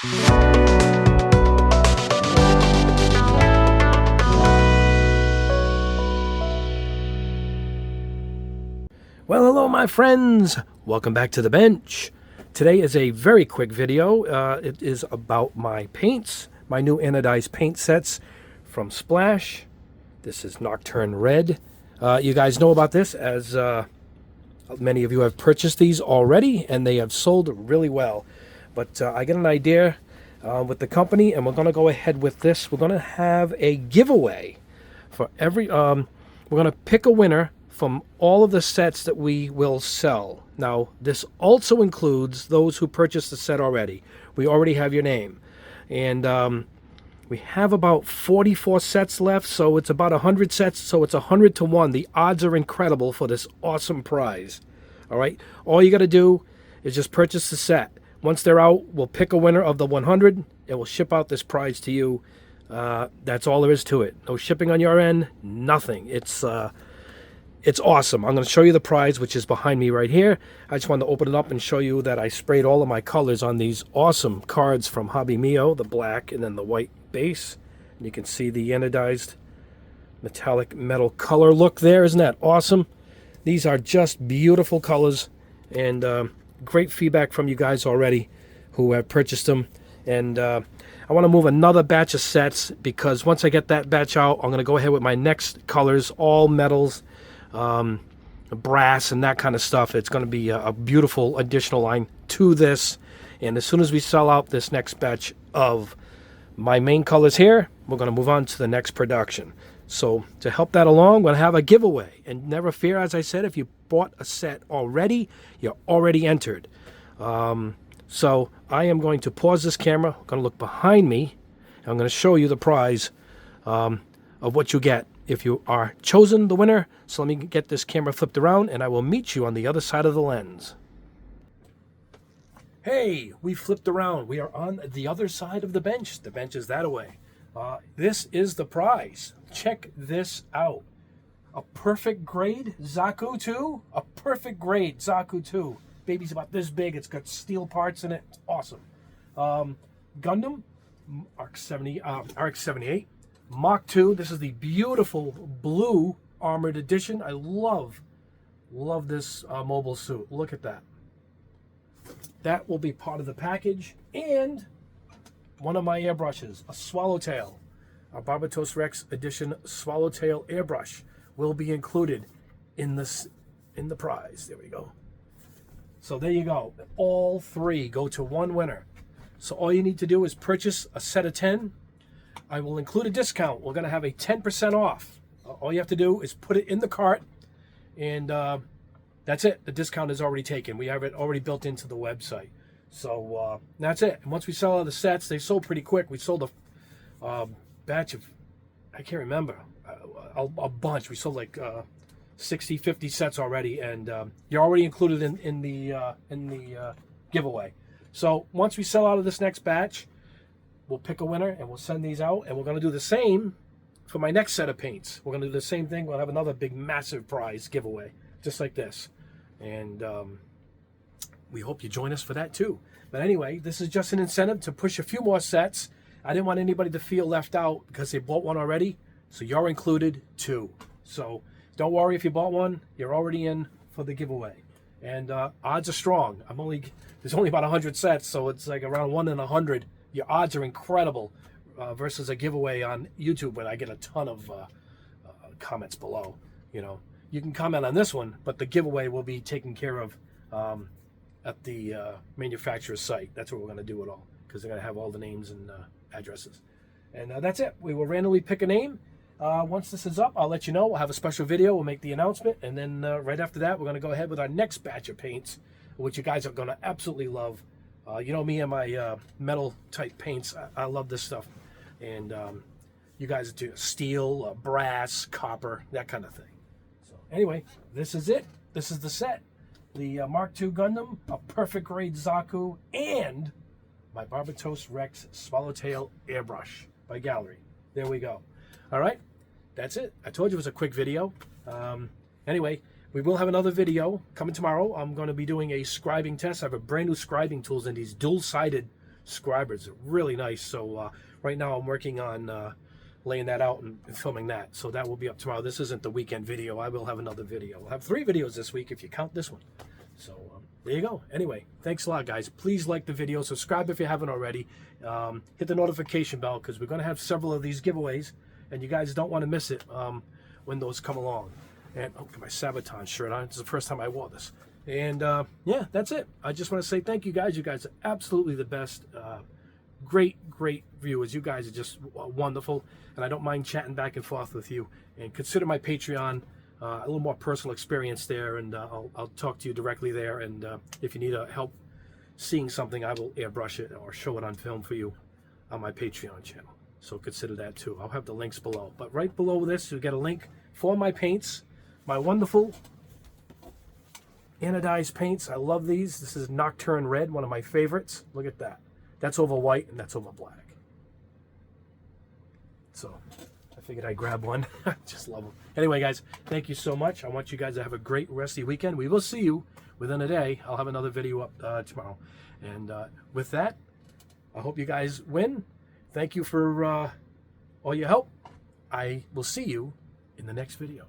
Well, hello my friends, welcome back to the bench. Today is a very quick video. It is about my paints, my new anodized paint sets from Splash. This is Nocturne Red. You guys know about this, as many of you have purchased these already and they have sold really well. But I get an idea with the company, and we're going to go ahead with this. We're going to have a giveaway for every, we're going to pick a winner from all of the sets that we will sell. Now, this also includes those who purchased the set already. We already have your name. And we have about 44 sets left, so it's about 100 sets, so it's 100 to 1. The odds are incredible for this awesome prize. All right? All you got to do is just purchase the set. Once they're out, we'll pick a winner of the 100, and we'll ship out this prize to you. That's all there is to it. No shipping on your end, nothing. It's awesome. I'm going to show you the prize, which is behind me right here. I just wanted to open it up and show you that I sprayed all of my colors on these awesome cards from Hobby Mio, the black and then the white base. And you can see the anodized metallic metal color look there. Isn't that awesome? These are just beautiful colors, and great feedback from you guys already who have purchased them. And I want to move another batch of sets, because once I get that batch out, I'm going to go ahead with my next colors, all metals, brass and that kind of stuff. It's going to be a beautiful additional line to this. And as soon as we sell out this next batch of my main colors here, we're going to move on to the next production. So to help that along, we're going to have a giveaway. And never fear, as I said, if you bought a set already, you're already entered. So I am going to pause this camera. I'm going to look behind me. And I'm going to show you the prize of what you get if you are chosen the winner. So let me get this camera flipped around, and I will meet you on the other side of the lens. Hey, we flipped around. We are on the other side of the bench. The bench is that away. This is the prize. Check this out. A perfect grade Zaku 2. A perfect grade Zaku 2. Baby's about this big. It's got steel parts in it. It's awesome. Gundam RX 78. Mach 2. This is the beautiful blue armored edition. I love this mobile suit. Look at that. That will be part of the package. And one of my airbrushes, a Swallowtail, a Barbatos-Rex edition Swallowtail airbrush, will be included in the prize. There we go. So there you go. All three go to one winner. So all you need to do is purchase a set of 10. I will include a discount. We're going to have a 10% off. All you have to do is put it in the cart, and that's it. The discount is already taken. We have it already built into the website. So that's it. And once we sell all the sets, they sold pretty quick. We sold a batch of, I can't remember, a bunch. We sold like 60, 50 sets already, and you're already included in the giveaway. So once we sell out of this next batch, we'll pick a winner and we'll send these out, and we're going to do the same for my next set of paints. We're going to do the same thing. We'll have another big, massive prize giveaway, just like this. And we hope you join us for that too. But anyway, this is just an incentive to push a few more sets. I didn't want anybody to feel left out because they bought one already. So you're included too. So don't worry if you bought one. You're already in for the giveaway. And odds are strong. There's only about 100 sets, so it's like around 1 in 100. Your odds are incredible versus a giveaway on YouTube where I get a ton of comments below. You know, you can comment on this one, but the giveaway will be taken care of at the manufacturer's site. That's where we're going to do it all, because they're going to have all the names and addresses. And that's it. We will randomly pick a name. Once this is up, I'll let you know. We'll have a special video. We'll make the announcement. And then right after that, we're going to go ahead with our next batch of paints, which you guys are going to absolutely love. You know me and my metal type paints. I love this stuff. And you guys do steel, brass, copper, that kind of thing. So anyway, this is it. This is the set. The Mark II Gundam, a perfect grade Zaku, and my Barbatos-Rex Swallowtail airbrush by Gallery. There we go. All right, that's it. I told you it was a quick video. Anyway, we will have another video coming tomorrow. I'm going to be doing a scribing test. I have a brand new scribing tools and these dual-sided subscribers. Really nice. So right now I'm working on laying that out and filming that. So that will be up tomorrow. This isn't the weekend video. I will have another video. I'll have 3 videos this week if you count this one. So there you go. Anyway, thanks a lot, guys. Please like the video. Subscribe if you haven't already. Hit the notification bell because we're going to have several of these giveaways, and you guys don't want to miss it when those come along. And oh, got my Sabaton shirt on. It's the first time I wore this. And yeah, that's it. I just want to say thank you, guys. You guys are absolutely the best. Great viewers. You guys are just wonderful, and I don't mind chatting back and forth with you. And consider my Patreon a little more personal experience there, and I'll talk to you directly there. And if you need help seeing something, I will airbrush it or show it on film for you on my Patreon channel. So consider that too. I'll have the links below. But right below this, you get a link for my paints, my wonderful anodized paints. I love these. This is Nocturne Red, one of my favorites. Look at that. That's over white and that's over black. So I figured I'd grab one. Just love them. Anyway, guys, thank you so much. I want you guys to have a great rest of your weekend. We will see you within a day. I'll have another video up tomorrow. And with that, I hope you guys win. Thank you for all your help. I will see you in the next video.